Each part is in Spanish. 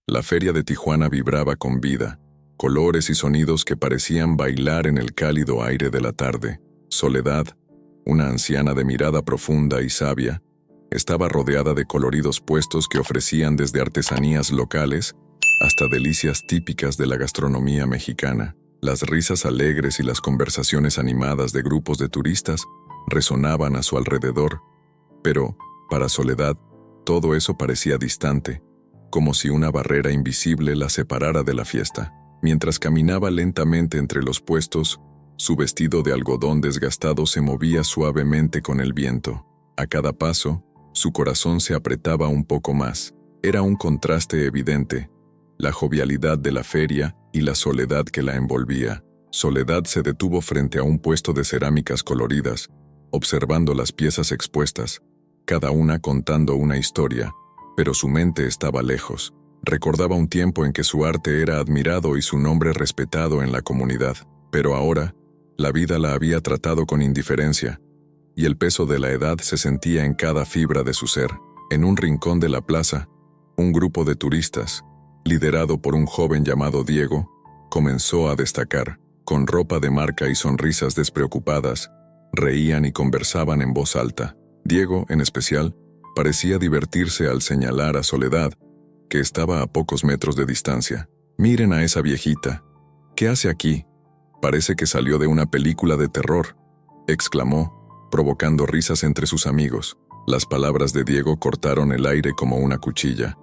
La feria de Tijuana vibraba con vida, colores y sonidos que parecían bailar en el cálido aire de la tarde. Soledad, una anciana de mirada profunda y sabia, estaba rodeada de coloridos puestos que ofrecían desde artesanías locales hasta delicias típicas de la gastronomía mexicana. Las risas alegres y las conversaciones animadas de grupos de turistas resonaban a su alrededor, pero, para Soledad, todo eso parecía distante, como si una barrera invisible la separara de la fiesta. Mientras caminaba lentamente entre los puestos, su vestido de algodón desgastado se movía suavemente con el viento. A cada paso, su corazón se apretaba un poco más. Era un contraste evidente, la jovialidad de la feria y la soledad que la envolvía. Soledad se detuvo frente a un puesto de cerámicas coloridas, observando las piezas expuestas, cada una contando una historia, pero su mente estaba lejos. Recordaba un tiempo en que su arte era admirado y su nombre respetado en la comunidad, pero ahora, la vida la había tratado con indiferencia, y el peso de la edad se sentía en cada fibra de su ser. En un rincón de la plaza, un grupo de turistas, liderado por un joven llamado Diego, comenzó a destacar. Con ropa de marca y sonrisas despreocupadas, reían y conversaban en voz alta. Diego, en especial, parecía divertirse al señalar a Soledad, que estaba a pocos metros de distancia. «Miren a esa viejita. ¿Qué hace aquí? Parece que salió de una película de terror», exclamó, provocando risas entre sus amigos. Las palabras de Diego cortaron el aire como una cuchilla.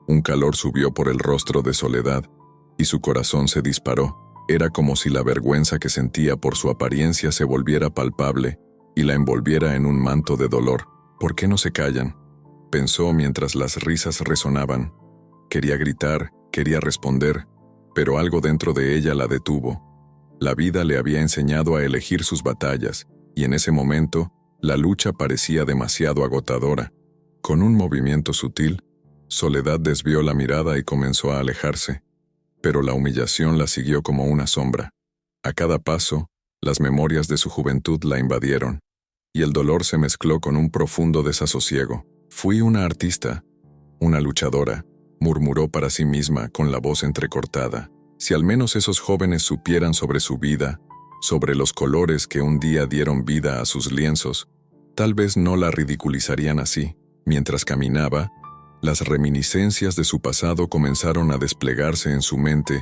Un calor subió por el rostro de Soledad, y su corazón se disparó. Era como si la vergüenza que sentía por su apariencia se volviera palpable y la envolviera en un manto de dolor. «¿Por qué no se callan?», pensó mientras las risas resonaban. Quería gritar, quería responder, pero algo dentro de ella la detuvo. La vida le había enseñado a elegir sus batallas, y en ese momento, la lucha parecía demasiado agotadora. Con un movimiento sutil, Soledad desvió la mirada y comenzó a alejarse, pero la humillación la siguió como una sombra. A cada paso, las memorias de su juventud la invadieron, y el dolor se mezcló con un profundo desasosiego. «Fui una artista, una luchadora», murmuró para sí misma con la voz entrecortada. Si al menos esos jóvenes supieran sobre su vida, sobre los colores que un día dieron vida a sus lienzos, tal vez no la ridiculizarían así. Mientras caminaba, las reminiscencias de su pasado comenzaron a desplegarse en su mente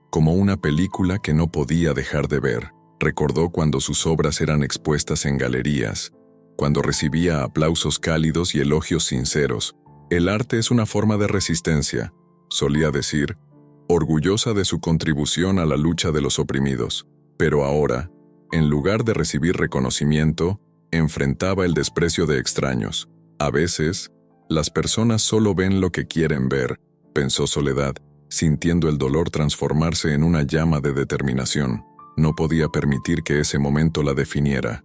como una película que no podía dejar de ver. Recordó cuando sus obras eran expuestas en galerías, cuando recibía aplausos cálidos y elogios sinceros. «El arte es una forma de resistencia», solía decir, orgullosa de su contribución a la lucha de los oprimidos. Pero ahora, en lugar de recibir reconocimiento, enfrentaba el desprecio de extraños. «A veces, las personas solo ven lo que quieren ver», pensó Soledad, sintiendo el dolor transformarse en una llama de determinación. No podía permitir que ese momento la definiera.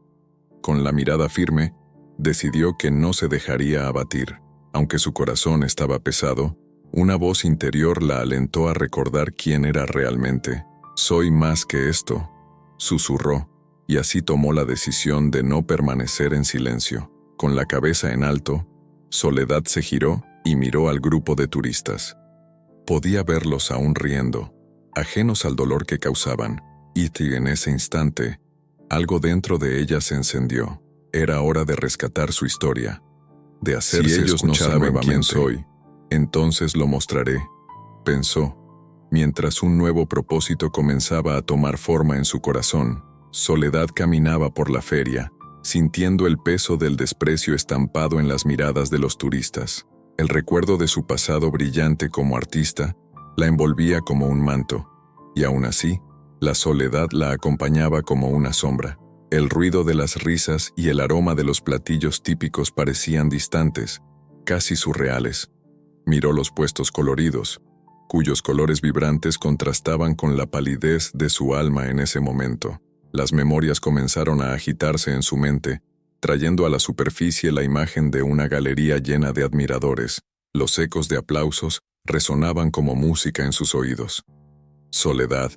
Con la mirada firme, decidió que no se dejaría abatir. Aunque su corazón estaba pesado, una voz interior la alentó a recordar quién era realmente. «Soy más que esto», susurró, y así tomó la decisión de no permanecer en silencio. Con la cabeza en alto, Soledad se giró y miró al grupo de turistas. Podía verlos aún riendo, ajenos al dolor que causaban, y en ese instante, algo dentro de ella se encendió. Era hora de rescatar su historia, de hacerse «Si ellos no escuchar saben nuevamente, quién soy, entonces lo mostraré», pensó, mientras un nuevo propósito comenzaba a tomar forma en su corazón. Soledad caminaba por la feria, sintiendo el peso del desprecio estampado en las miradas de los turistas. El recuerdo de su pasado brillante como artista la envolvía como un manto, y aún así, la soledad la acompañaba como una sombra. El ruido de las risas y el aroma de los platillos típicos parecían distantes, casi surreales. Miró los puestos coloridos, cuyos colores vibrantes contrastaban con la palidez de su alma en ese momento. Las memorias comenzaron a agitarse en su mente, trayendo a la superficie la imagen de una galería llena de admiradores. Los ecos de aplausos resonaban como música en sus oídos. «Soledad,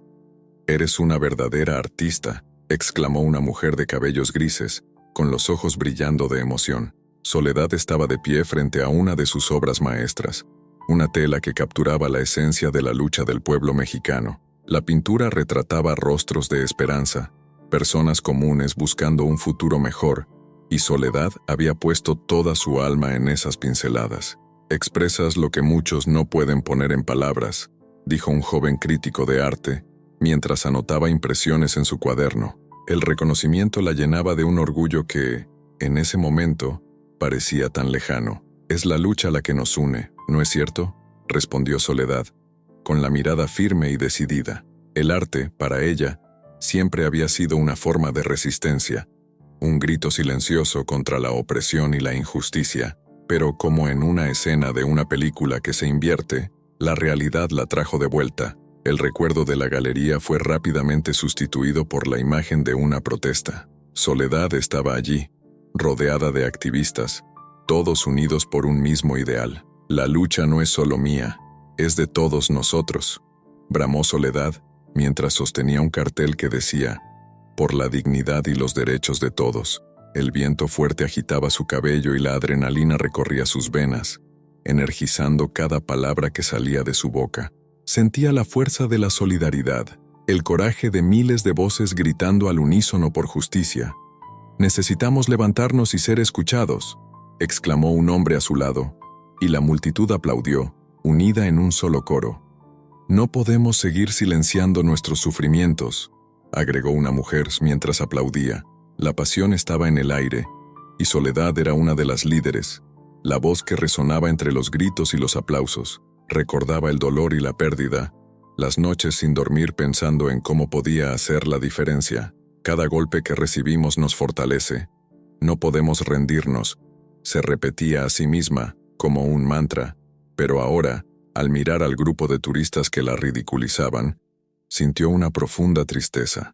eres una verdadera artista», exclamó una mujer de cabellos grises, con los ojos brillando de emoción. Soledad estaba de pie frente a una de sus obras maestras, una tela que capturaba la esencia de la lucha del pueblo mexicano. La pintura retrataba rostros de esperanza, personas comunes buscando un futuro mejor, y Soledad había puesto toda su alma en esas pinceladas. «Expresas lo que muchos no pueden poner en palabras», dijo un joven crítico de arte, mientras anotaba impresiones en su cuaderno. El reconocimiento la llenaba de un orgullo que, en ese momento, parecía tan lejano. «Es la lucha la que nos une, ¿no es cierto?», respondió Soledad, con la mirada firme y decidida. El arte, para ella, siempre había sido una forma de resistencia, un grito silencioso contra la opresión y la injusticia, pero como en una escena de una película que se invierte, la realidad la trajo de vuelta. El recuerdo de la galería fue rápidamente sustituido por la imagen de una protesta. Soledad estaba allí, rodeada de activistas, todos unidos por un mismo ideal. «La lucha no es solo mía, es de todos nosotros», bramó Soledad, mientras sostenía un cartel que decía, «Por la dignidad y los derechos de todos». El viento fuerte agitaba su cabello y la adrenalina recorría sus venas, energizando cada palabra que salía de su boca. Sentía la fuerza de la solidaridad, el coraje de miles de voces gritando al unísono por justicia. «Necesitamos levantarnos y ser escuchados», exclamó un hombre a su lado, y la multitud aplaudió, unida en un solo coro. «No podemos seguir silenciando nuestros sufrimientos», agregó una mujer mientras aplaudía. La pasión estaba en el aire, y Soledad era una de las líderes, la voz que resonaba entre los gritos y los aplausos. Recordaba el dolor y la pérdida, las noches sin dormir pensando en cómo podía hacer la diferencia. «Cada golpe que recibimos nos fortalece. No podemos rendirnos», se repetía a sí misma, como un mantra, pero ahora, al mirar al grupo de turistas que la ridiculizaban, sintió una profunda tristeza.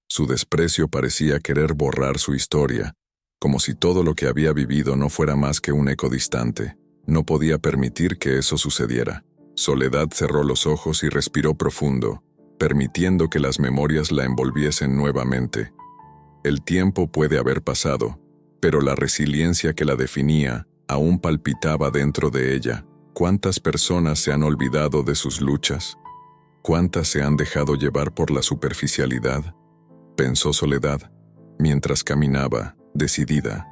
Su desprecio parecía querer borrar su historia, como si todo lo que había vivido no fuera más que un eco distante. No podía permitir que eso sucediera. Soledad cerró los ojos y respiró profundo, permitiendo que las memorias la envolviesen nuevamente. El tiempo puede haber pasado, pero la resiliencia que la definía aún palpitaba dentro de ella. ¿Cuántas personas se han olvidado de sus luchas? ¿Cuántas se han dejado llevar por la superficialidad?, pensó Soledad, mientras caminaba, decidida.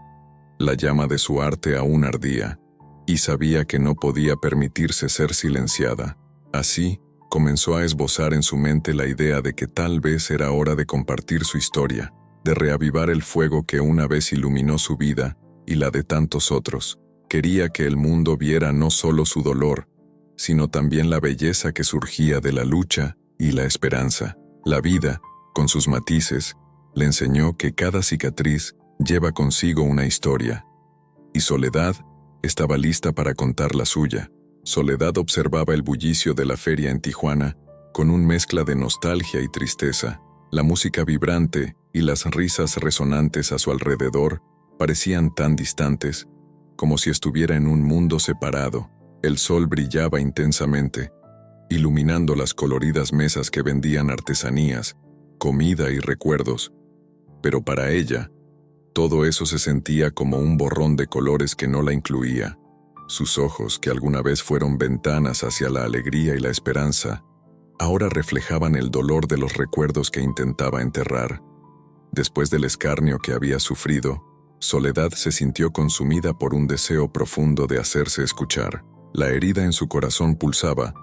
La llama de su arte aún ardía, y sabía que no podía permitirse ser silenciada. Así, comenzó a esbozar en su mente la idea de que tal vez era hora de compartir su historia, de reavivar el fuego que una vez iluminó su vida y la de tantos otros. Quería que el mundo viera no solo su dolor, sino también la belleza que surgía de la lucha y la esperanza. La vida, con sus matices, le enseñó que cada cicatriz lleva consigo una historia. Y Soledad estaba lista para contar la suya. Soledad observaba el bullicio de la feria en Tijuana con una mezcla de nostalgia y tristeza. La música vibrante y las risas resonantes a su alrededor parecían tan distantes, como si estuviera en un mundo separado. El sol brillaba intensamente, iluminando las coloridas mesas que vendían artesanías, comida y recuerdos. Pero para ella, todo eso se sentía como un borrón de colores que no la incluía. Sus ojos, que alguna vez fueron ventanas hacia la alegría y la esperanza, ahora reflejaban el dolor de los recuerdos que intentaba enterrar. Después del escarnio que había sufrido, Soledad se sintió consumida por un deseo profundo de hacerse escuchar. La herida en su corazón pulsaba,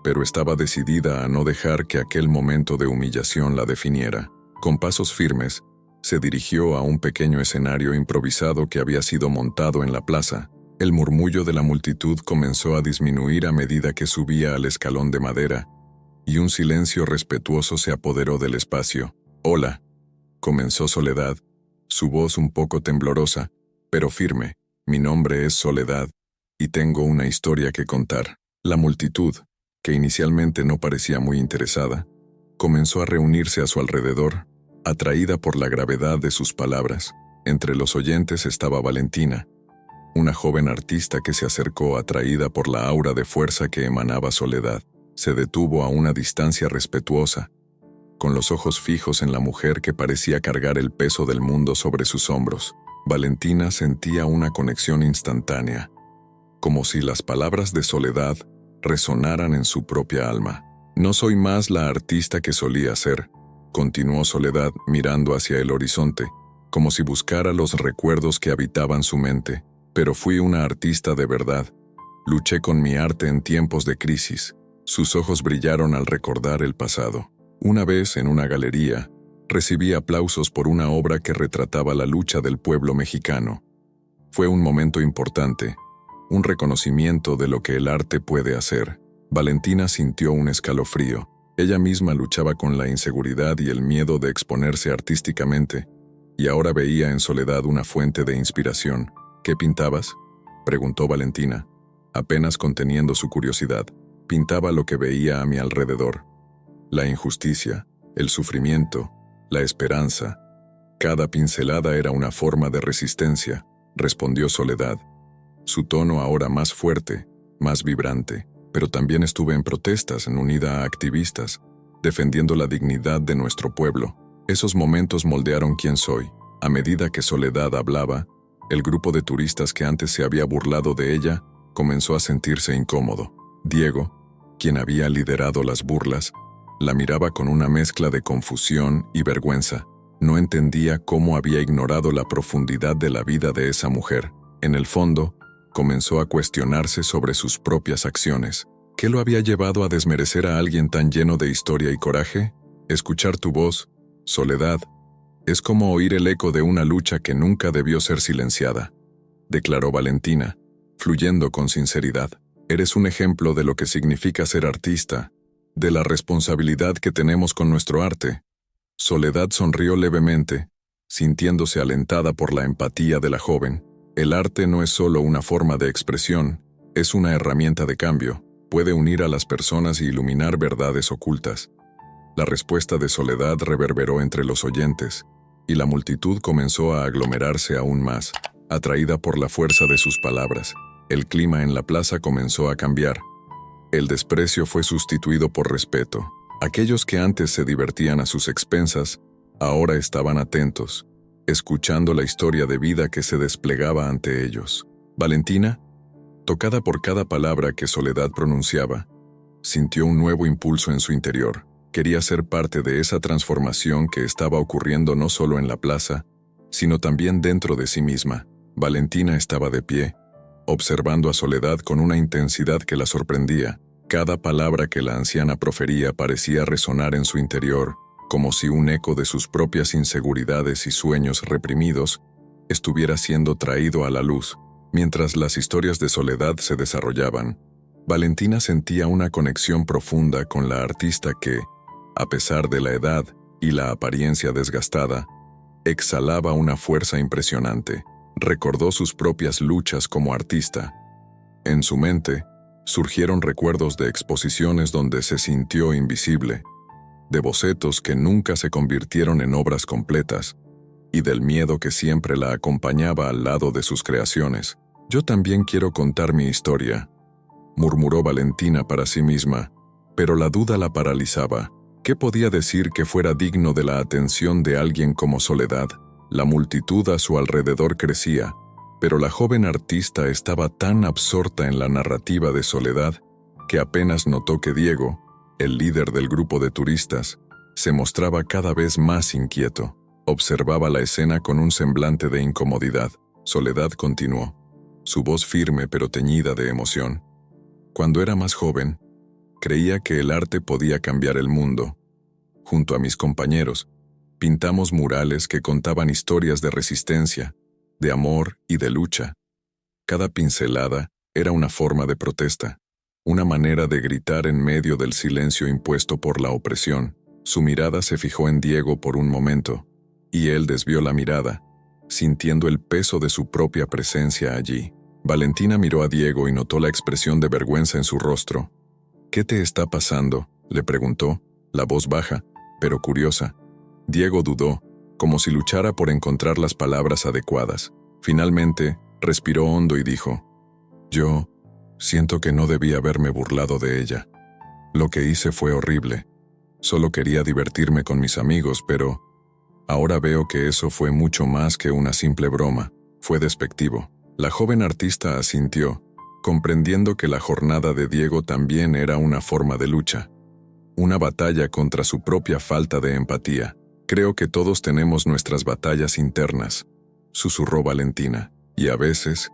pero estaba decidida a no dejar que aquel momento de humillación la definiera. Con pasos firmes, se dirigió a un pequeño escenario improvisado que había sido montado en la plaza. El murmullo de la multitud comenzó a disminuir a medida que subía al escalón de madera, y un silencio respetuoso se apoderó del espacio. «Hola», comenzó Soledad, su voz un poco temblorosa, pero firme. «Mi nombre es Soledad, y tengo una historia que contar». La multitud, que inicialmente no parecía muy interesada, comenzó a reunirse a su alrededor, atraída por la gravedad de sus palabras. Entre los oyentes estaba Valentina, una joven artista que se acercó atraída por la aura de fuerza que emanaba Soledad. Se detuvo a una distancia respetuosa, con los ojos fijos en la mujer que parecía cargar el peso del mundo sobre sus hombros. Valentina sentía una conexión instantánea. como si las palabras de Soledad resonaran en su propia alma. No soy más la artista que solía ser, continuó Soledad mirando hacia el horizonte, como si buscara los recuerdos que habitaban su mente, pero fui una artista de verdad. Luché con mi arte en tiempos de crisis. Sus ojos brillaron al recordar el pasado. Una vez, en una galería, recibí aplausos por una obra que retrataba la lucha del pueblo mexicano. Fue un momento importante, un reconocimiento de lo que el arte puede hacer. Valentina sintió un escalofrío. Ella misma luchaba con la inseguridad y el miedo de exponerse artísticamente, y ahora veía en Soledad una fuente de inspiración. ¿Qué pintabas?, preguntó Valentina, apenas conteniendo su curiosidad. Pintaba lo que veía a mi alrededor. La injusticia, el sufrimiento, la esperanza. Cada pincelada era una forma de resistencia, respondió Soledad. Su tono ahora más fuerte, más vibrante, pero también estuve en protestas, unida a activistas, defendiendo la dignidad de nuestro pueblo. Esos momentos moldearon quién soy. A medida que Soledad hablaba, el grupo de turistas que antes se había burlado de ella comenzó a sentirse incómodo. Diego, quien había liderado las burlas, la miraba con una mezcla de confusión y vergüenza. No entendía cómo había ignorado la profundidad de la vida de esa mujer. En el fondo, comenzó a cuestionarse sobre sus propias acciones. ¿Qué lo había llevado a desmerecer a alguien tan lleno de historia y coraje? Escuchar tu voz, Soledad, es como oír el eco de una lucha que nunca debió ser silenciada, declaró Valentina, fluyendo con sinceridad. Eres un ejemplo de lo que significa ser artista, de la responsabilidad que tenemos con nuestro arte. Soledad sonrió levemente, sintiéndose alentada por la empatía de la joven. El arte no es solo una forma de expresión, es una herramienta de cambio. Puede unir a las personas y iluminar verdades ocultas. La respuesta de Soledad reverberó entre los oyentes, y la multitud comenzó a aglomerarse aún más, atraída por la fuerza de sus palabras. El clima en la plaza comenzó a cambiar. El desprecio fue sustituido por respeto. Aquellos que antes se divertían a sus expensas, ahora estaban atentos, escuchando la historia de vida que se desplegaba ante ellos. Valentina, tocada por cada palabra que Soledad pronunciaba, sintió un nuevo impulso en su interior. Quería ser parte de esa transformación que estaba ocurriendo no solo en la plaza, sino también dentro de sí misma. Valentina estaba de pie, observando a Soledad con una intensidad que la sorprendía. Cada palabra que la anciana profería parecía resonar en su interior, como si un eco de sus propias inseguridades y sueños reprimidos estuviera siendo traído a la luz. Mientras las historias de Soledad se desarrollaban, Valentina sentía una conexión profunda con la artista que, a pesar de la edad y la apariencia desgastada, exhalaba una fuerza impresionante. Recordó sus propias luchas como artista. En su mente, surgieron recuerdos de exposiciones donde se sintió invisible, de bocetos que nunca se convirtieron en obras completas, y del miedo que siempre la acompañaba al lado de sus creaciones. Yo también quiero contar mi historia, murmuró Valentina para sí misma, pero la duda la paralizaba. ¿Qué podía decir que fuera digno de la atención de alguien como Soledad? La multitud a su alrededor crecía, pero la joven artista estaba tan absorta en la narrativa de Soledad que apenas notó que Diego, el líder del grupo de turistas, se mostraba cada vez más inquieto. Observaba la escena con un semblante de incomodidad. Soledad continuó, su voz firme pero teñida de emoción. Cuando era más joven, creía que el arte podía cambiar el mundo. Junto a mis compañeros, pintamos murales que contaban historias de resistencia, de amor y de lucha. Cada pincelada era una forma de protesta, una manera de gritar en medio del silencio impuesto por la opresión. Su mirada se fijó en Diego por un momento, y él desvió la mirada, sintiendo el peso de su propia presencia allí. Valentina miró a Diego y notó la expresión de vergüenza en su rostro. ¿Qué te está pasando?, le preguntó, la voz baja, pero curiosa. Diego dudó, como si luchara por encontrar las palabras adecuadas. Finalmente, respiró hondo y dijo, yo siento que no debí haberme burlado de ella. Lo que hice fue horrible. Solo quería divertirme con mis amigos, pero ahora veo que eso fue mucho más que una simple broma. Fue despectivo. La joven artista asintió, comprendiendo que la jornada de Diego también era una forma de lucha, una batalla contra su propia falta de empatía. «Creo que todos tenemos nuestras batallas internas», susurró Valentina, «y a veces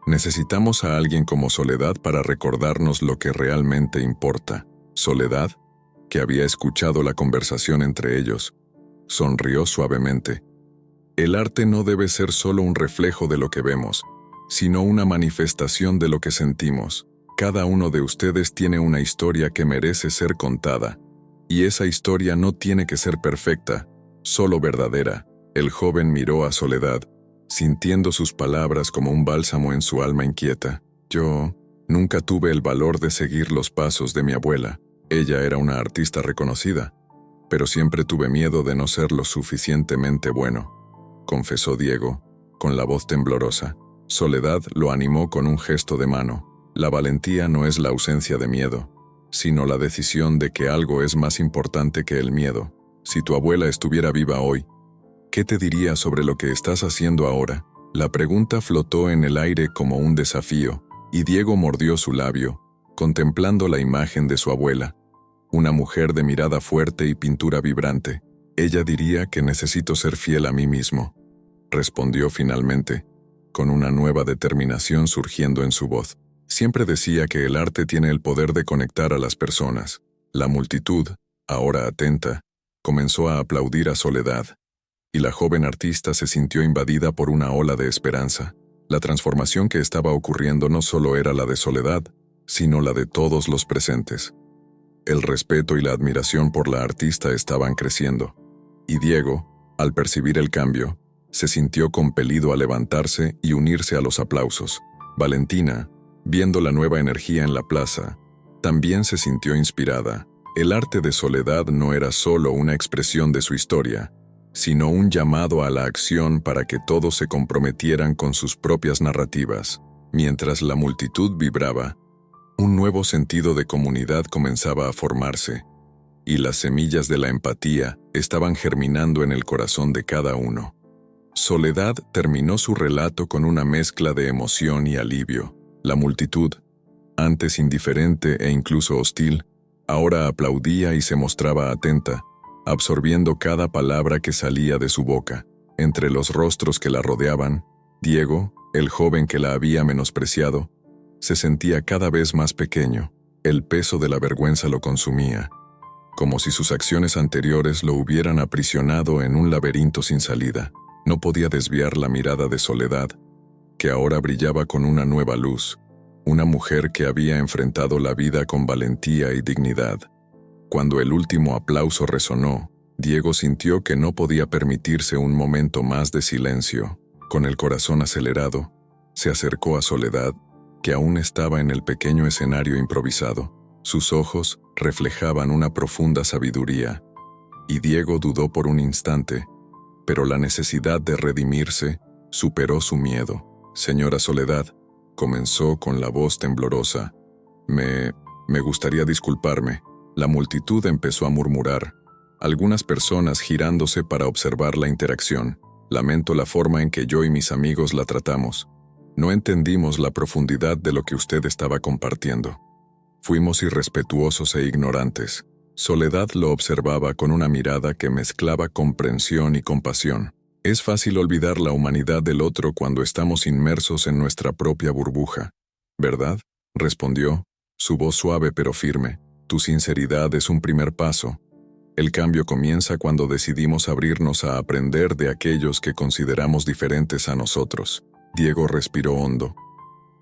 necesitamos a alguien como Soledad para recordarnos lo que realmente importa». Soledad, que había escuchado la conversación entre ellos, sonrió suavemente. «El arte no debe ser solo un reflejo de lo que vemos, sino una manifestación de lo que sentimos. Cada uno de ustedes tiene una historia que merece ser contada, y esa historia no tiene que ser perfecta, solo verdadera». El joven miró a Soledad, sintiendo sus palabras como un bálsamo en su alma inquieta. «Yo nunca tuve el valor de seguir los pasos de mi abuela. Ella era una artista reconocida, pero siempre tuve miedo de no ser lo suficientemente bueno», confesó Diego, con la voz temblorosa. Soledad lo animó con un gesto de mano. «La valentía no es la ausencia de miedo, sino la decisión de que algo es más importante que el miedo. Si tu abuela estuviera viva hoy, ¿qué te diría sobre lo que estás haciendo ahora?». La pregunta flotó en el aire como un desafío, y Diego mordió su labio, contemplando la imagen de su abuela. Una mujer de mirada fuerte y pintura vibrante. «Ella diría que necesito ser fiel a mí mismo», respondió finalmente, con una nueva determinación surgiendo en su voz. «Siempre decía que el arte tiene el poder de conectar a las personas». La multitud, ahora atenta, comenzó a aplaudir a Soledad, y la joven artista se sintió invadida por una ola de esperanza. La transformación que estaba ocurriendo no solo era la de Soledad, sino la de todos los presentes. El respeto y la admiración por la artista estaban creciendo, y Diego, al percibir el cambio, se sintió compelido a levantarse y unirse a los aplausos. Valentina, viendo la nueva energía en la plaza, también se sintió inspirada. El arte de Soledad no era solo una expresión de su historia, sino un llamado a la acción para que todos se comprometieran con sus propias narrativas. Mientras la multitud vibraba, un nuevo sentido de comunidad comenzaba a formarse, y las semillas de la empatía estaban germinando en el corazón de cada uno. Soledad terminó su relato con una mezcla de emoción y alivio. La multitud, antes indiferente e incluso hostil, ahora aplaudía y se mostraba atenta, absorbiendo cada palabra que salía de su boca. Entre los rostros que la rodeaban, Diego, el joven que la había menospreciado, se sentía cada vez más pequeño. El peso de la vergüenza lo consumía, como si sus acciones anteriores lo hubieran aprisionado en un laberinto sin salida. No podía desviar la mirada de Soledad, que ahora brillaba con una nueva luz, una mujer que había enfrentado la vida con valentía y dignidad. Cuando el último aplauso resonó, Diego sintió que no podía permitirse un momento más de silencio. Con el corazón acelerado, se acercó a Soledad, que aún estaba en el pequeño escenario improvisado. Sus ojos reflejaban una profunda sabiduría, y Diego dudó por un instante, pero la necesidad de redimirse superó su miedo. «Señora Soledad», comenzó con la voz temblorosa, me gustaría disculparme». La multitud empezó a murmurar, algunas personas girándose para observar la interacción. «Lamento la forma en que yo y mis amigos la tratamos. No entendimos la profundidad de lo que usted estaba compartiendo. Fuimos irrespetuosos e ignorantes». Soledad lo observaba con una mirada que mezclaba comprensión y compasión. «Es fácil olvidar la humanidad del otro cuando estamos inmersos en nuestra propia burbuja, ¿verdad?», respondió, su voz suave pero firme. «Tu sinceridad es un primer paso. El cambio comienza cuando decidimos abrirnos a aprender de aquellos que consideramos diferentes a nosotros». Diego respiró hondo,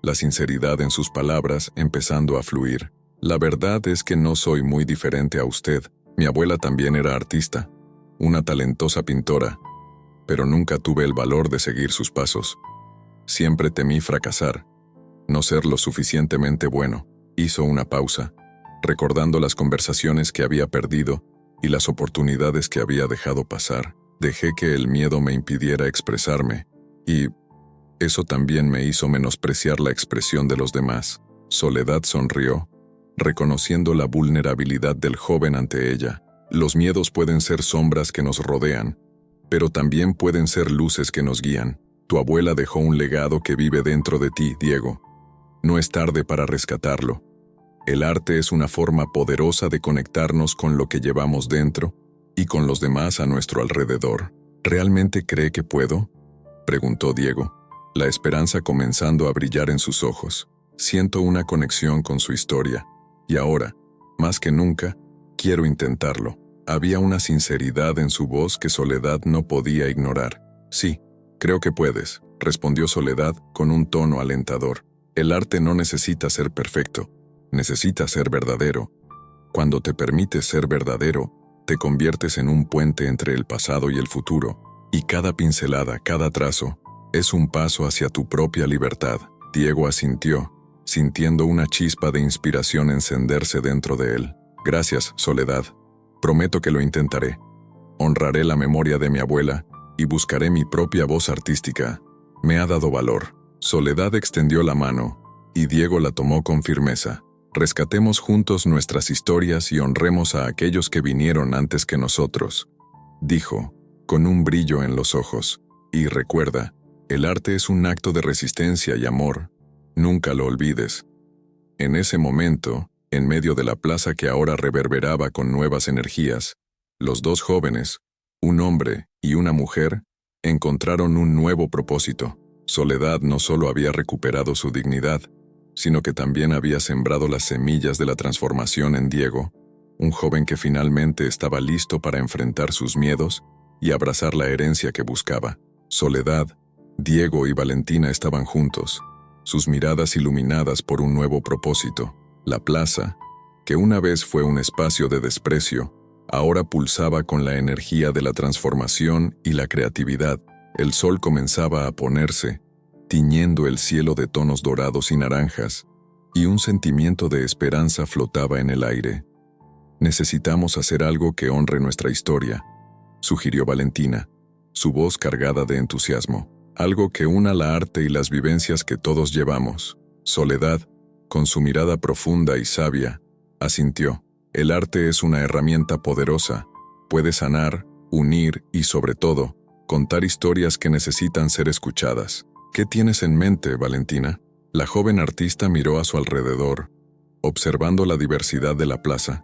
la sinceridad en sus palabras empezando a fluir. «La verdad es que no soy muy diferente a usted. Mi abuela también era artista, una talentosa pintora, pero nunca tuve el valor de seguir sus pasos. Siempre temí fracasar, no ser lo suficientemente bueno». Hizo una pausa, recordando las conversaciones que había perdido y las oportunidades que había dejado pasar. «Dejé que el miedo me impidiera expresarme, y eso también me hizo menospreciar la expresión de los demás». Soledad sonrió, reconociendo la vulnerabilidad del joven ante ella. «Los miedos pueden ser sombras que nos rodean, pero también pueden ser luces que nos guían. Tu abuela dejó un legado que vive dentro de ti, Diego, No es tarde para rescatarlo. El arte es una forma poderosa de conectarnos con lo que llevamos dentro y con los demás a nuestro alrededor. ¿Realmente cree que puedo?, preguntó Diego, la esperanza comenzando a brillar en sus ojos. Siento una conexión con su historia, y ahora, más que nunca, quiero intentarlo. Había una sinceridad en su voz que Soledad no podía ignorar. Sí, creo que puedes, respondió Soledad con un tono alentador. El arte no necesita ser perfecto, necesita ser verdadero. Cuando te permites ser verdadero, te conviertes en un puente entre el pasado y el futuro, y cada pincelada, cada trazo, es un paso hacia tu propia libertad. Diego asintió, sintiendo una chispa de inspiración encenderse dentro de él. Gracias, Soledad. Prometo que lo intentaré. Honraré la memoria de mi abuela y buscaré mi propia voz artística. Me ha dado valor. Soledad extendió la mano, y Diego la tomó con firmeza. Rescatemos juntos nuestras historias y honremos a aquellos que vinieron antes que nosotros, dijo, con un brillo en los ojos. Y recuerda, el arte es un acto de resistencia y amor. Nunca lo olvides. En ese momento, en medio de la plaza que ahora reverberaba con nuevas energías, los dos jóvenes, un hombre y una mujer, encontraron un nuevo propósito. Soledad no solo había recuperado su dignidad, sino que también había sembrado las semillas de la transformación en Diego, un joven que finalmente estaba listo para enfrentar sus miedos y abrazar la herencia que buscaba. Soledad, Diego y Valentina estaban juntos, sus miradas iluminadas por un nuevo propósito. La plaza, que una vez fue un espacio de desprecio, ahora pulsaba con la energía de la transformación y la creatividad. El sol comenzaba a ponerse, tiñendo el cielo de tonos dorados y naranjas, y un sentimiento de esperanza flotaba en el aire. Necesitamos hacer algo que honre nuestra historia, sugirió Valentina, su voz cargada de entusiasmo. Algo que una la arte y las vivencias que todos llevamos. Soledad, con su mirada profunda y sabia, asintió. El arte es una herramienta poderosa. Puede sanar, unir y, sobre todo, contar historias que necesitan ser escuchadas. ¿Qué tienes en mente, Valentina? La joven artista miró a su alrededor, observando la diversidad de la plaza,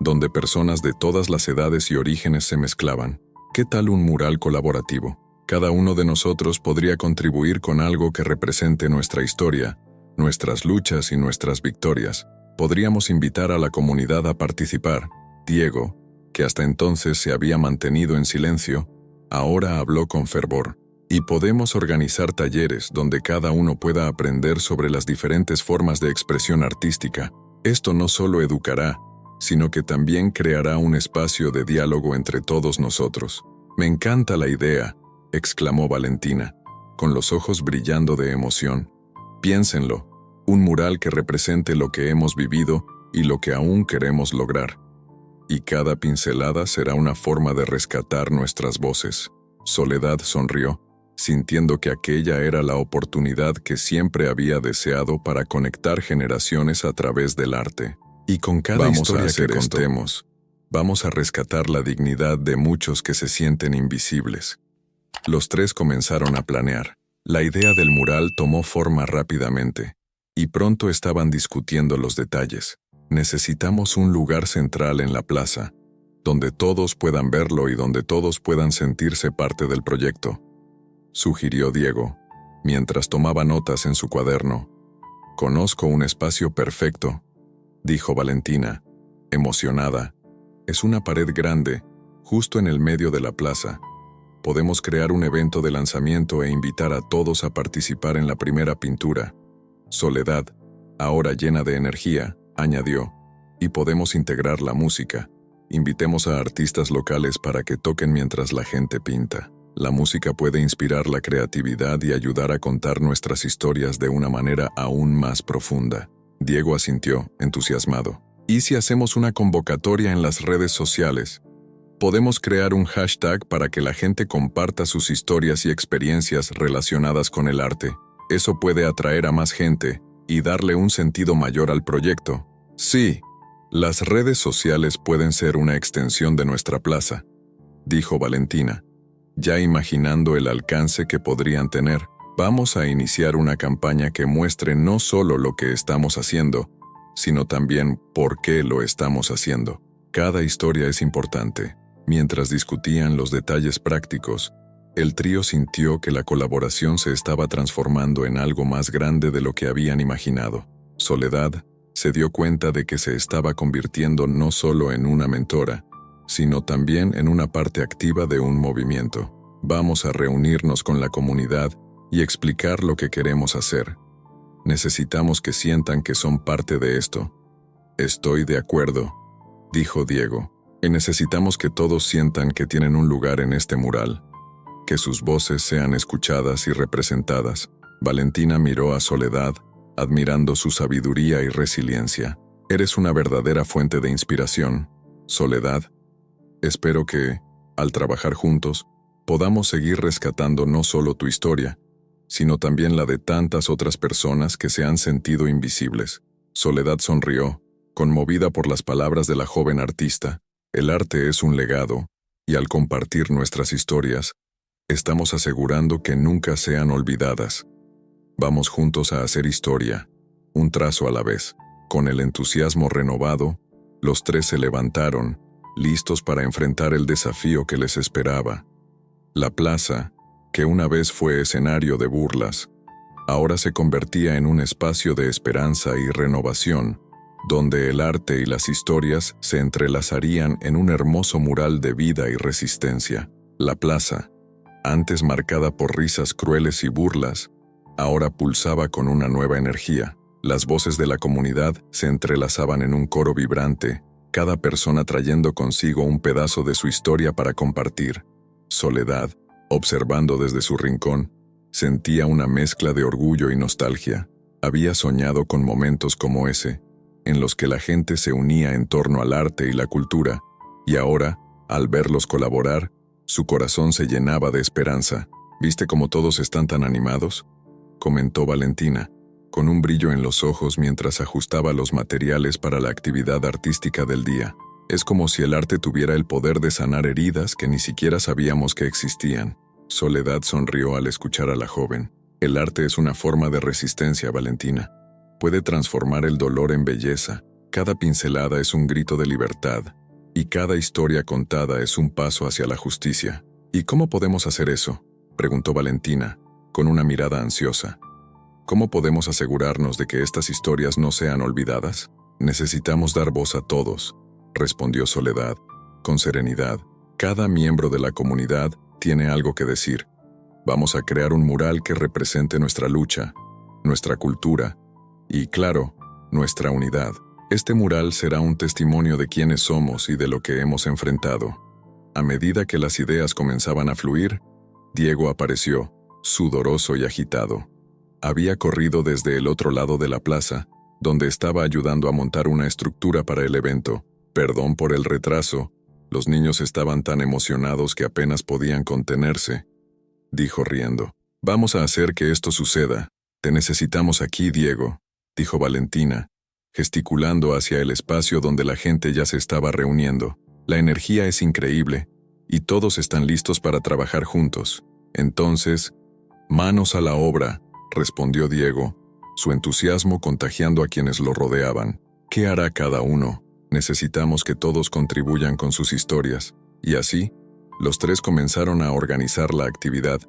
donde personas de todas las edades y orígenes se mezclaban. ¿Qué tal un mural colaborativo? Cada uno de nosotros podría contribuir con algo que represente nuestra historia, nuestras luchas y nuestras victorias. Podríamos invitar a la comunidad a participar. Diego, que hasta entonces se había mantenido en silencio, ahora habló con fervor. Y podemos organizar talleres donde cada uno pueda aprender sobre las diferentes formas de expresión artística. Esto no solo educará, sino que también creará un espacio de diálogo entre todos nosotros. Me encanta la idea, exclamó Valentina, con los ojos brillando de emoción. Piénsenlo, un mural que represente lo que hemos vivido y lo que aún queremos lograr. Y cada pincelada será una forma de rescatar nuestras voces. Soledad sonrió, sintiendo que aquella era la oportunidad que siempre había deseado para conectar generaciones a través del arte. Y con cada historia que contemos, vamos a rescatar la dignidad de muchos que se sienten invisibles. Los tres comenzaron a planear. La idea del mural tomó forma rápidamente, y pronto estaban discutiendo los detalles. Necesitamos un lugar central en la plaza, donde todos puedan verlo y donde todos puedan sentirse parte del proyecto, sugirió Diego, mientras tomaba notas en su cuaderno. Conozco un espacio perfecto, dijo Valentina, emocionada. Es una pared grande, justo en el medio de la plaza. Podemos crear un evento de lanzamiento e invitar a todos a participar en la primera pintura. Soledad, ahora llena de energía, añadió, y podemos integrar la música. Invitemos a artistas locales para que toquen mientras la gente pinta. La música puede inspirar la creatividad y ayudar a contar nuestras historias de una manera aún más profunda. Diego asintió, entusiasmado. ¿Y si hacemos una convocatoria en las redes sociales? Podemos crear un hashtag para que la gente comparta sus historias y experiencias relacionadas con el arte. Eso puede atraer a más gente y darle un sentido mayor al proyecto. Sí, las redes sociales pueden ser una extensión de nuestra plaza, dijo Valentina, ya imaginando el alcance que podrían tener. Vamos a iniciar una campaña que muestre no solo lo que estamos haciendo, sino también por qué lo estamos haciendo. Cada historia es importante. Mientras discutían los detalles prácticos, el trío sintió que la colaboración se estaba transformando en algo más grande de lo que habían imaginado. Soledad se dio cuenta de que se estaba convirtiendo no solo en una mentora, sino también en una parte activa de un movimiento. Vamos a reunirnos con la comunidad y explicar lo que queremos hacer. Necesitamos que sientan que son parte de esto. Estoy de acuerdo, dijo Diego. Y necesitamos que todos sientan que tienen un lugar en este mural, que sus voces sean escuchadas y representadas. Valentina miró a Soledad, admirando su sabiduría y resiliencia. Eres una verdadera fuente de inspiración, Soledad. Espero que, al trabajar juntos, podamos seguir rescatando no solo tu historia, sino también la de tantas otras personas que se han sentido invisibles. Soledad sonrió, conmovida por las palabras de la joven artista. El arte es un legado, y al compartir nuestras historias, estamos asegurando que nunca sean olvidadas. Vamos juntos a hacer historia, un trazo a la vez. Con el entusiasmo renovado, los tres se levantaron, listos para enfrentar el desafío que les esperaba. La plaza, que una vez fue escenario de burlas, ahora se convertía en un espacio de esperanza y renovación, donde el arte y las historias se entrelazarían en un hermoso mural de vida y resistencia. La plaza, antes marcada por risas crueles y burlas, ahora pulsaba con una nueva energía. Las voces de la comunidad se entrelazaban en un coro vibrante, cada persona trayendo consigo un pedazo de su historia para compartir. Soledad, observando desde su rincón, sentía una mezcla de orgullo y nostalgia. Había soñado con momentos como ese, en los que la gente se unía en torno al arte y la cultura, y ahora, al verlos colaborar, su corazón se llenaba de esperanza. ¿Viste cómo todos están tan animados?, comentó Valentina, con un brillo en los ojos mientras ajustaba los materiales para la actividad artística del día. Es como si el arte tuviera el poder de sanar heridas que ni siquiera sabíamos que existían. Soledad sonrió al escuchar a la joven. El arte es una forma de resistencia, Valentina. Puede transformar el dolor en belleza. Cada pincelada es un grito de libertad, y cada historia contada es un paso hacia la justicia. ¿Y cómo podemos hacer eso?, preguntó Valentina, con una mirada ansiosa. ¿Cómo podemos asegurarnos de que estas historias no sean olvidadas? Necesitamos dar voz a todos, respondió Soledad, con serenidad. Cada miembro de la comunidad tiene algo que decir. Vamos a crear un mural que represente nuestra lucha, nuestra cultura y, claro, nuestra unidad. Este mural será un testimonio de quiénes somos y de lo que hemos enfrentado. A medida que las ideas comenzaban a fluir, Diego apareció, sudoroso y agitado. Había corrido desde el otro lado de la plaza, donde estaba ayudando a montar una estructura para el evento. Perdón por el retraso, los niños estaban tan emocionados que apenas podían contenerse, dijo riendo. Vamos a hacer que esto suceda. Te necesitamos aquí, Diego, dijo Valentina, gesticulando hacia el espacio donde la gente ya se estaba reuniendo. La energía es increíble, y todos están listos para trabajar juntos. Entonces, manos a la obra, respondió Diego, su entusiasmo contagiando a quienes lo rodeaban. ¿Qué hará cada uno? Necesitamos que todos contribuyan con sus historias. Y así, los tres comenzaron a organizar la actividad,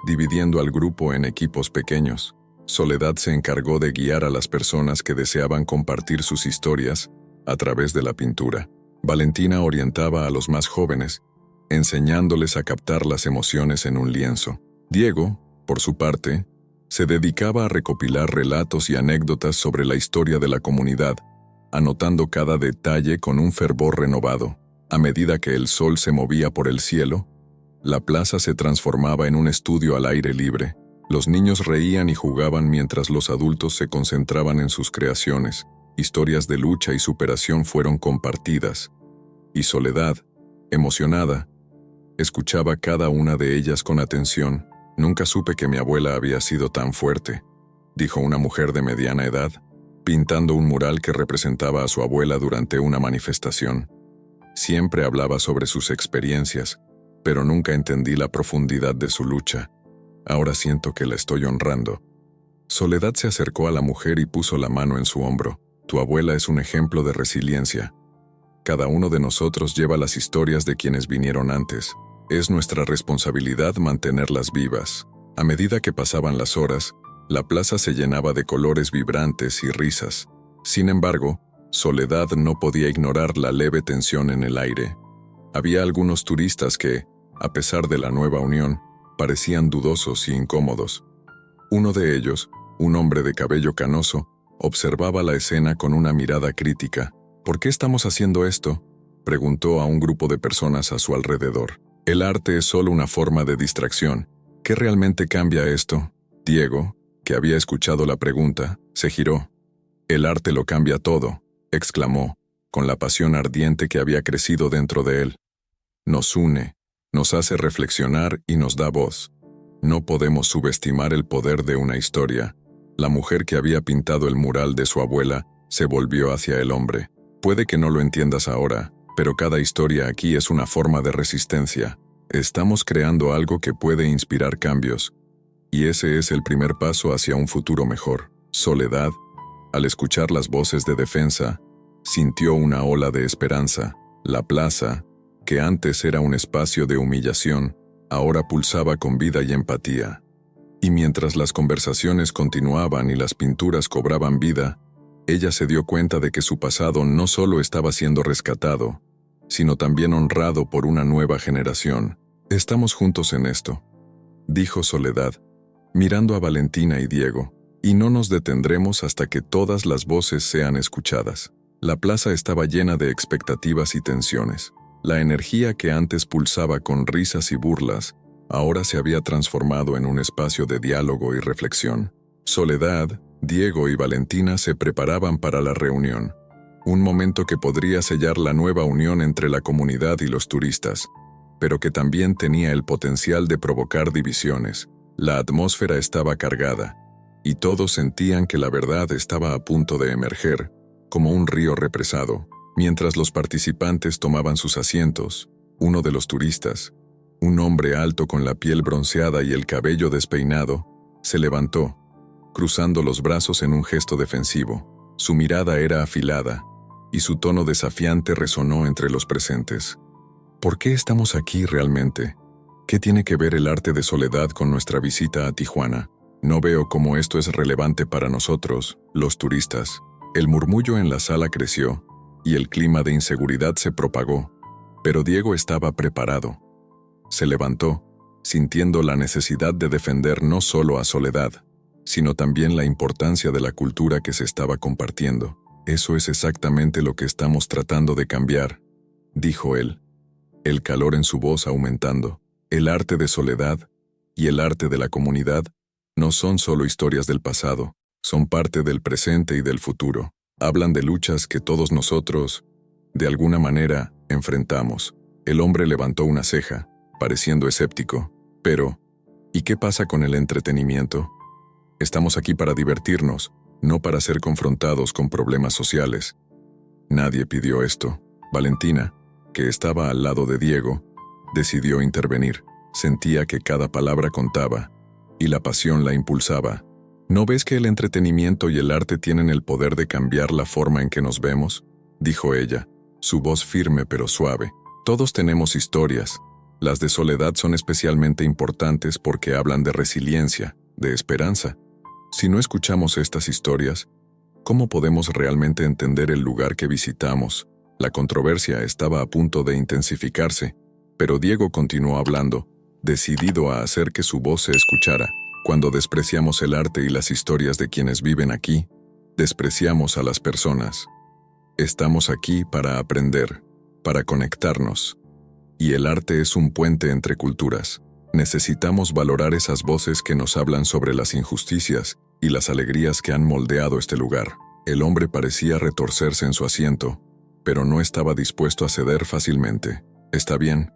dividiendo al grupo en equipos pequeños. Soledad se encargó de guiar a las personas que deseaban compartir sus historias a través de la pintura. Valentina orientaba a los más jóvenes, enseñándoles a captar las emociones en un lienzo. Diego, por su parte, se dedicaba a recopilar relatos y anécdotas sobre la historia de la comunidad, anotando cada detalle con un fervor renovado. A medida que el sol se movía por el cielo, la plaza se transformaba en un estudio al aire libre. Los niños reían y jugaban mientras los adultos se concentraban en sus creaciones. Historias de lucha y superación fueron compartidas, y Soledad, emocionada, escuchaba cada una de ellas con atención. Nunca supe que mi abuela había sido tan fuerte, dijo una mujer de mediana edad, pintando un mural que representaba a su abuela durante una manifestación. Siempre hablaba sobre sus experiencias, pero nunca entendí la profundidad de su lucha. Ahora siento que la estoy honrando. Soledad se acercó a la mujer y puso la mano en su hombro. Tu abuela es un ejemplo de resiliencia. Cada uno de nosotros lleva las historias de quienes vinieron antes. Es nuestra responsabilidad mantenerlas vivas. A medida que pasaban las horas, la plaza se llenaba de colores vibrantes y risas. Sin embargo, Soledad no podía ignorar la leve tensión en el aire. Había algunos turistas que, a pesar de la nueva unión, parecían dudosos y incómodos. Uno de ellos, un hombre de cabello canoso, observaba la escena con una mirada crítica. ¿Por qué estamos haciendo esto?, preguntó a un grupo de personas a su alrededor. El arte es solo una forma de distracción. ¿Qué realmente cambia esto? Diego, que había escuchado la pregunta, se giró. El arte lo cambia todo, exclamó, con la pasión ardiente que había crecido dentro de él. Nos une, nos hace reflexionar y nos da voz. No podemos subestimar el poder de una historia. La mujer que había pintado el mural de su abuela se volvió hacia el hombre. Puede que no lo entiendas ahora, pero cada historia aquí es una forma de resistencia. Estamos creando algo que puede inspirar cambios, y ese es el primer paso hacia un futuro mejor. Soledad, al escuchar las voces de defensa, sintió una ola de esperanza. La plaza, que antes era un espacio de humillación, ahora pulsaba con vida y empatía. Y mientras las conversaciones continuaban y las pinturas cobraban vida, ella se dio cuenta de que su pasado no solo estaba siendo rescatado, sino también honrado por una nueva generación. Estamos juntos en esto, dijo Soledad, mirando a Valentina y Diego, y no nos detendremos hasta que todas las voces sean escuchadas. La plaza estaba llena de expectativas y tensiones. La energía que antes pulsaba con risas y burlas, ahora se había transformado en un espacio de diálogo y reflexión. Soledad, Diego y Valentina se preparaban para la reunión, un momento que podría sellar la nueva unión entre la comunidad y los turistas, pero que también tenía el potencial de provocar divisiones. La atmósfera estaba cargada, y todos sentían que la verdad estaba a punto de emerger, como un río represado. Mientras los participantes tomaban sus asientos, uno de los turistas, un hombre alto con la piel bronceada y el cabello despeinado, se levantó, cruzando los brazos en un gesto defensivo. Su mirada era afilada, y su tono desafiante resonó entre los presentes. ¿Por qué estamos aquí realmente? ¿Qué tiene que ver el arte de Soledad con nuestra visita a Tijuana? No veo cómo esto es relevante para nosotros, los turistas. El murmullo en la sala creció, y el clima de inseguridad se propagó, pero Diego estaba preparado. Se levantó, sintiendo la necesidad de defender no solo a Soledad, sino también la importancia de la cultura que se estaba compartiendo. Eso es exactamente lo que estamos tratando de cambiar, dijo él, el calor en su voz aumentando. El arte de Soledad y el arte de la comunidad no son solo historias del pasado, son parte del presente y del futuro. Hablan de luchas que todos nosotros, de alguna manera, enfrentamos. El hombre levantó una ceja, pareciendo escéptico. Pero, ¿y qué pasa con el entretenimiento? Estamos aquí para divertirnos, no para ser confrontados con problemas sociales. Nadie pidió esto. Valentina, que estaba al lado de Diego, decidió intervenir. Sentía que cada palabra contaba, y la pasión la impulsaba. ¿No ves que el entretenimiento y el arte tienen el poder de cambiar la forma en que nos vemos?, dijo ella, su voz firme pero suave. Todos tenemos historias. Las de Soledad son especialmente importantes porque hablan de resiliencia, de esperanza. Si no escuchamos estas historias, ¿cómo podemos realmente entender el lugar que visitamos? La controversia estaba a punto de intensificarse, pero Diego continuó hablando, decidido a hacer que su voz se escuchara. Cuando despreciamos el arte y las historias de quienes viven aquí, despreciamos a las personas. Estamos aquí para aprender, para conectarnos. Y el arte es un puente entre culturas. Necesitamos valorar esas voces que nos hablan sobre las injusticias y las alegrías que han moldeado este lugar. El hombre parecía retorcerse en su asiento, pero no estaba dispuesto a ceder fácilmente. Está bien,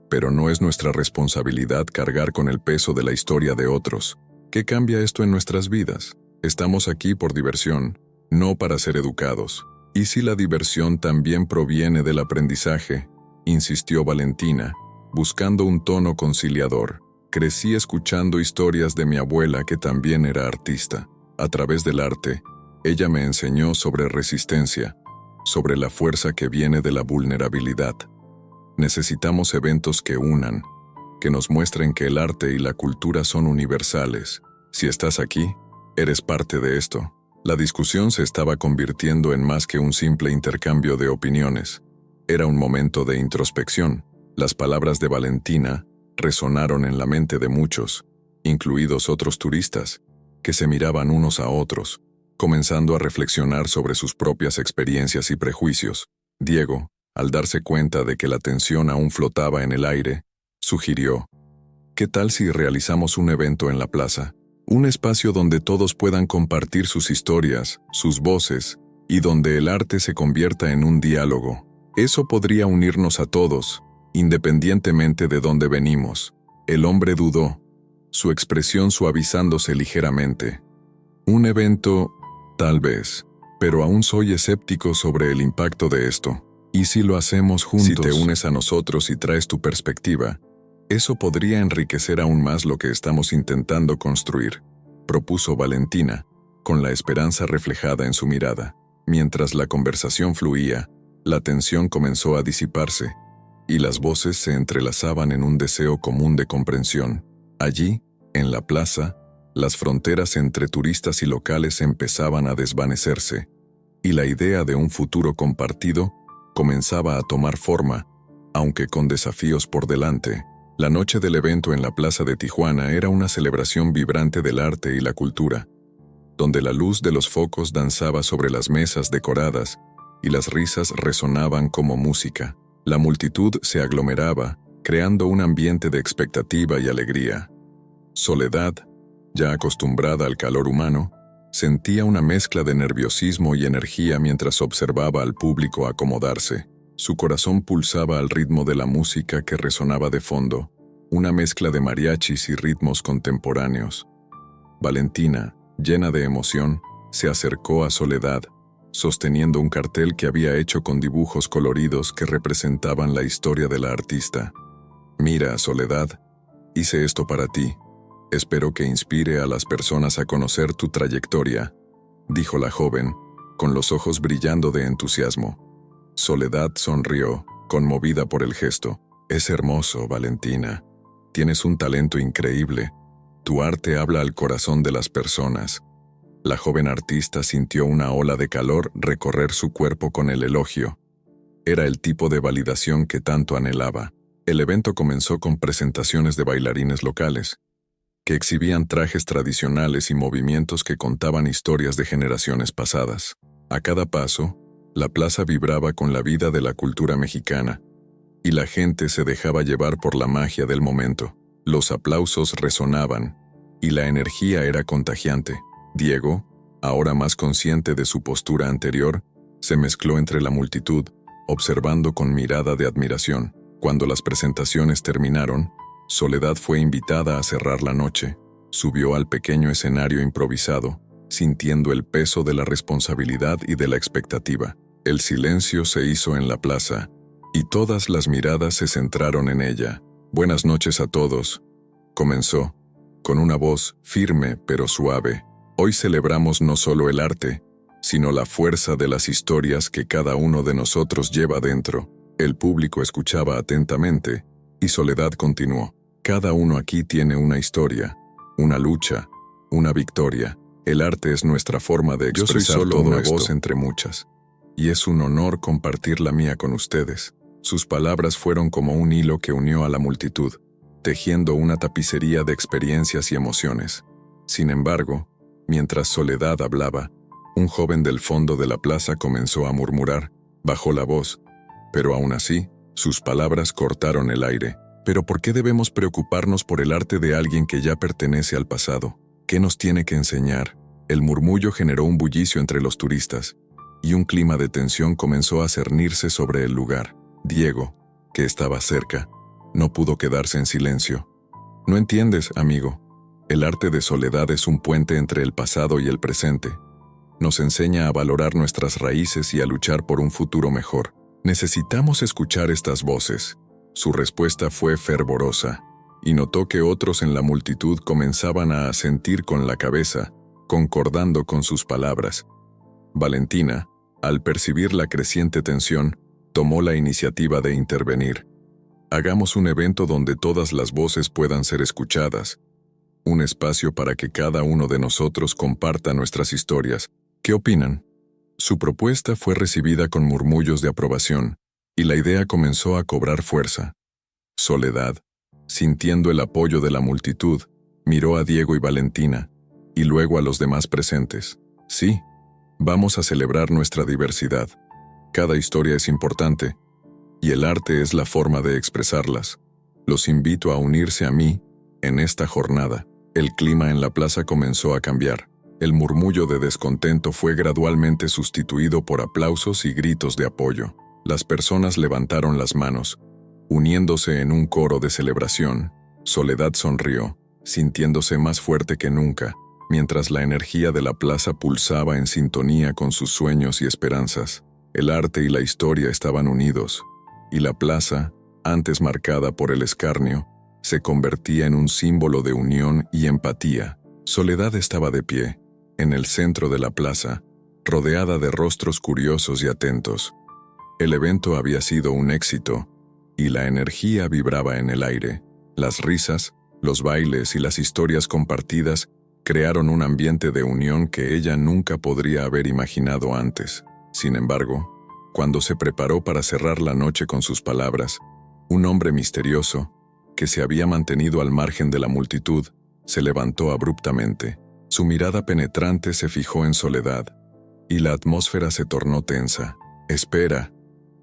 pero no es nuestra responsabilidad cargar con el peso de la historia de otros. ¿Qué cambia esto en nuestras vidas? Estamos aquí por diversión, no para ser educados. ¿Y si la diversión también proviene del aprendizaje?, insistió Valentina, buscando un tono conciliador. Crecí escuchando historias de mi abuela que también era artista. A través del arte, ella me enseñó sobre resistencia, sobre la fuerza que viene de la vulnerabilidad. Necesitamos eventos que unan, que nos muestren que el arte y la cultura son universales. Si estás aquí, eres parte de esto. La discusión se estaba convirtiendo en más que un simple intercambio de opiniones. Era un momento de introspección. Las palabras de Valentina resonaron en la mente de muchos, incluidos otros turistas, que se miraban unos a otros, comenzando a reflexionar sobre sus propias experiencias y prejuicios. Diego, al darse cuenta de que la tensión aún flotaba en el aire, sugirió: ¿qué tal si realizamos un evento en la plaza? Un espacio donde todos puedan compartir sus historias, sus voces, y donde el arte se convierta en un diálogo. Eso podría unirnos a todos, independientemente de dónde venimos. El hombre dudó, su expresión suavizándose ligeramente. Un evento, tal vez, pero aún soy escéptico sobre el impacto de esto. ¿Y si lo hacemos juntos? Si te unes a nosotros y traes tu perspectiva, eso podría enriquecer aún más lo que estamos intentando construir, propuso Valentina, con la esperanza reflejada en su mirada. Mientras la conversación fluía, la tensión comenzó a disiparse, y las voces se entrelazaban en un deseo común de comprensión. Allí, en la plaza, las fronteras entre turistas y locales empezaban a desvanecerse, y la idea de un futuro compartido comenzaba a tomar forma, aunque con desafíos por delante. La noche del evento en la Plaza de Tijuana era una celebración vibrante del arte y la cultura, donde la luz de los focos danzaba sobre las mesas decoradas y las risas resonaban como música. La multitud se aglomeraba, creando un ambiente de expectativa y alegría. Soledad, ya acostumbrada al calor humano, sentía una mezcla de nerviosismo y energía mientras observaba al público acomodarse. Su corazón pulsaba al ritmo de la música que resonaba de fondo, una mezcla de mariachis y ritmos contemporáneos. Valentina, llena de emoción, se acercó a Soledad, sosteniendo un cartel que había hecho con dibujos coloridos que representaban la historia de la artista. «Mira, Soledad, hice esto para ti. Espero que inspire a las personas a conocer tu trayectoria», dijo la joven, con los ojos brillando de entusiasmo. Soledad sonrió, conmovida por el gesto. «Es hermoso, Valentina. Tienes un talento increíble. Tu arte habla al corazón de las personas». La joven artista sintió una ola de calor recorrer su cuerpo con el elogio. Era el tipo de validación que tanto anhelaba. El evento comenzó con presentaciones de bailarines locales, que exhibían trajes tradicionales y movimientos que contaban historias de generaciones pasadas. A cada paso, la plaza vibraba con la vida de la cultura mexicana, y la gente se dejaba llevar por la magia del momento. Los aplausos resonaban, y la energía era contagiante. Diego, ahora más consciente de su postura anterior, se mezcló entre la multitud, observando con mirada de admiración. Cuando las presentaciones terminaron, Soledad fue invitada a cerrar la noche. Subió al pequeño escenario improvisado, sintiendo el peso de la responsabilidad y de la expectativa. El silencio se hizo en la plaza, y todas las miradas se centraron en ella. «Buenas noches a todos», comenzó, con una voz firme pero suave. «Hoy celebramos no solo el arte, sino la fuerza de las historias que cada uno de nosotros lleva dentro». El público escuchaba atentamente, y Soledad continuó: «Cada uno aquí tiene una historia, una lucha, una victoria. El arte es nuestra forma de expresar. Yo soy solo una voz entre muchas, y es un honor compartir la mía con ustedes». Sus palabras fueron como un hilo que unió a la multitud, tejiendo una tapicería de experiencias y emociones. Sin embargo, mientras Soledad hablaba, un joven del fondo de la plaza comenzó a murmurar, bajó la voz, pero aún así, sus palabras cortaron el aire. «¿Pero por qué debemos preocuparnos por el arte de alguien que ya pertenece al pasado? ¿Qué nos tiene que enseñar?». El murmullo generó un bullicio entre los turistas, y un clima de tensión comenzó a cernirse sobre el lugar. Diego, que estaba cerca, no pudo quedarse en silencio. «No entiendes, amigo. El arte de Soledad es un puente entre el pasado y el presente. Nos enseña a valorar nuestras raíces y a luchar por un futuro mejor. Necesitamos escuchar estas voces». Su respuesta fue fervorosa. y notó que otros en la multitud comenzaban a asentir con la cabeza, concordando con sus palabras. Valentina, al percibir la creciente tensión, tomó la iniciativa de intervenir. Hagamos un evento donde todas las voces puedan ser escuchadas. Un espacio para que cada uno de nosotros comparta nuestras historias. ¿Qué opinan? Su propuesta fue recibida con murmullos de aprobación, y la idea comenzó a cobrar fuerza. Soledad, sintiendo el apoyo de la multitud, miró a Diego y Valentina, y luego a los demás presentes. Sí, vamos a celebrar nuestra diversidad. Cada historia es importante, y el arte es la forma de expresarlas. Los invito a unirse a mí en esta jornada. El clima en la plaza comenzó a cambiar. El murmullo de descontento fue gradualmente sustituido por aplausos y gritos de apoyo. Las personas levantaron las manos, uniéndose en un coro de celebración. Soledad sonrió, sintiéndose más fuerte que nunca, mientras la energía de la plaza pulsaba en sintonía con sus sueños y esperanzas. El arte y la historia estaban unidos, y la plaza, antes marcada por el escarnio, se convertía en un símbolo de unión y empatía. Soledad estaba de pie, en el centro de la plaza, rodeada de rostros curiosos y atentos. El evento había sido un éxito, y la energía vibraba en el aire. Las risas, los bailes y las historias compartidas crearon un ambiente de unión que ella nunca podría haber imaginado antes. Sin embargo, cuando se preparó para cerrar la noche con sus palabras, un hombre misterioso, que se había mantenido al margen de la multitud, se levantó abruptamente. Su mirada penetrante se fijó en Soledad, y la atmósfera se tornó tensa. «Espera»,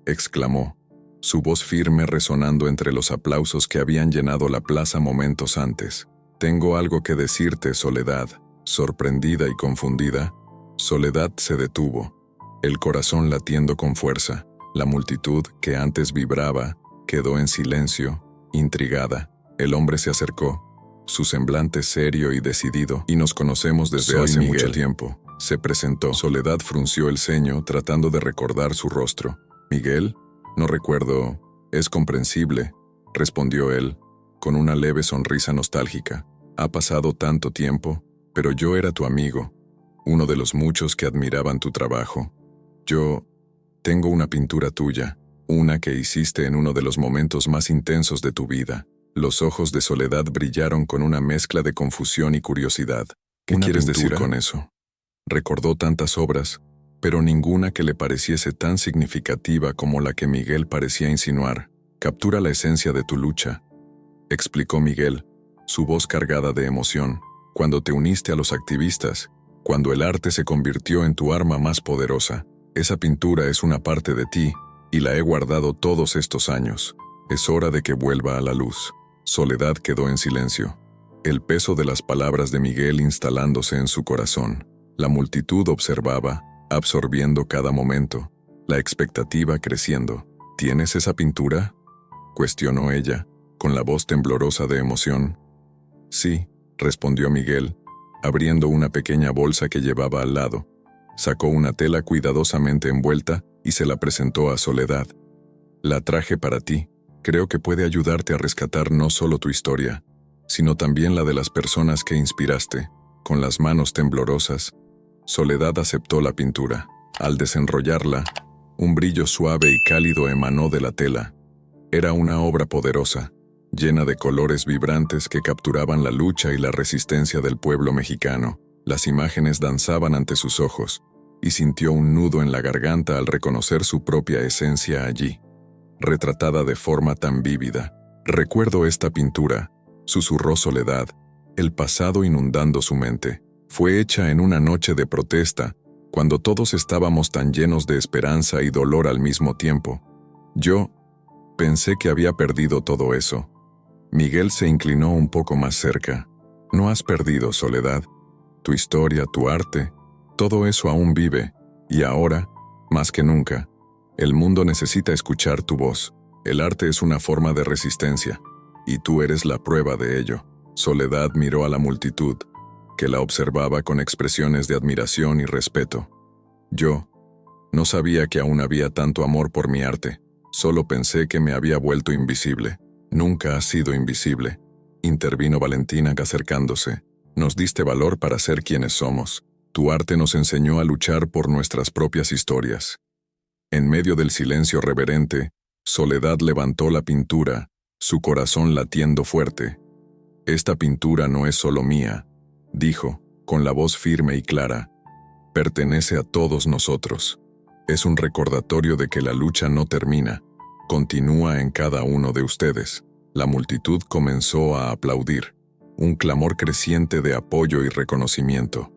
exclamó, su voz firme resonando entre los aplausos que habían llenado la plaza momentos antes. «Tengo algo que decirte, Soledad». Sorprendida y confundida, Soledad se detuvo, el corazón latiendo con fuerza. La multitud, que antes vibraba, quedó en silencio, intrigada. El hombre se acercó, su semblante serio y decidido. «Y nos conocemos desde hace mucho tiempo», se presentó. Soledad frunció el ceño tratando de recordar su rostro. «¿Miguel? No recuerdo». «Es comprensible», respondió él, con una leve sonrisa nostálgica. «Ha pasado tanto tiempo, pero yo era tu amigo, uno de los muchos que admiraban tu trabajo. Yo tengo una pintura tuya, una que hiciste en uno de los momentos más intensos de tu vida». Los ojos de Soledad brillaron con una mezcla de confusión y curiosidad. «¿Qué quieres decir con eso?» Recordó tantas obras, pero ninguna que le pareciese tan significativa como la que Miguel parecía insinuar. «Captura la esencia de tu lucha», explicó Miguel, su voz cargada de emoción. «Cuando te uniste a los activistas, cuando el arte se convirtió en tu arma más poderosa, esa pintura es una parte de ti, y la he guardado todos estos años. Es hora de que vuelva a la luz». Soledad quedó en silencio, el peso de las palabras de Miguel instalándose en su corazón. La multitud observaba, absorbiendo cada momento, la expectativa creciendo. «¿Tienes esa pintura?», cuestionó ella, con la voz temblorosa de emoción. «Sí», respondió Miguel, abriendo una pequeña bolsa que llevaba al lado. Sacó una tela cuidadosamente envuelta y se la presentó a Soledad. «La traje para ti. Creo que puede ayudarte a rescatar no solo tu historia, sino también la de las personas que inspiraste». Con las manos temblorosas, Soledad aceptó la pintura. Al desenrollarla, un brillo suave y cálido emanó de la tela. Era una obra poderosa, llena de colores vibrantes que capturaban la lucha y la resistencia del pueblo mexicano. Las imágenes danzaban ante sus ojos, y sintió un nudo en la garganta al reconocer su propia esencia allí, retratada de forma tan vívida. «Recuerdo esta pintura», susurró Soledad, el pasado inundando su mente. «Fue hecha en una noche de protesta, cuando todos estábamos tan llenos de esperanza y dolor al mismo tiempo. Yo pensé que había perdido todo eso». Miguel se inclinó un poco más cerca. «No has perdido, Soledad. Tu historia, tu arte, todo eso aún vive, y ahora, más que nunca, el mundo necesita escuchar tu voz. El arte es una forma de resistencia, y tú eres la prueba de ello». Soledad miró a la multitud, que la observaba con expresiones de admiración y respeto. «Yo no sabía que aún había tanto amor por mi arte, solo pensé que me había vuelto invisible». «Nunca has sido invisible», intervino Valentina acercándose. Nos diste valor para ser quienes somos. Tu arte nos enseñó a luchar por nuestras propias historias. En medio del silencio reverente, Soledad levantó la pintura, su corazón latiendo fuerte. Esta pintura no es solo mía, dijo, con la voz firme y clara. Pertenece a todos nosotros. Es un recordatorio de que la lucha no termina, continúa en cada uno de ustedes. La multitud comenzó a aplaudir, un clamor creciente de apoyo y reconocimiento.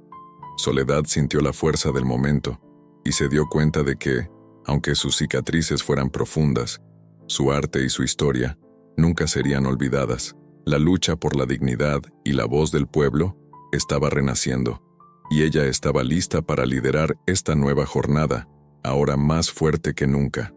Soledad sintió la fuerza del momento y se dio cuenta de que, aunque sus cicatrices fueran profundas, su arte y su historia nunca serían olvidadas. La lucha por la dignidad y la voz del pueblo estaba renaciendo, y ella estaba lista para liderar esta nueva jornada, ahora más fuerte que nunca.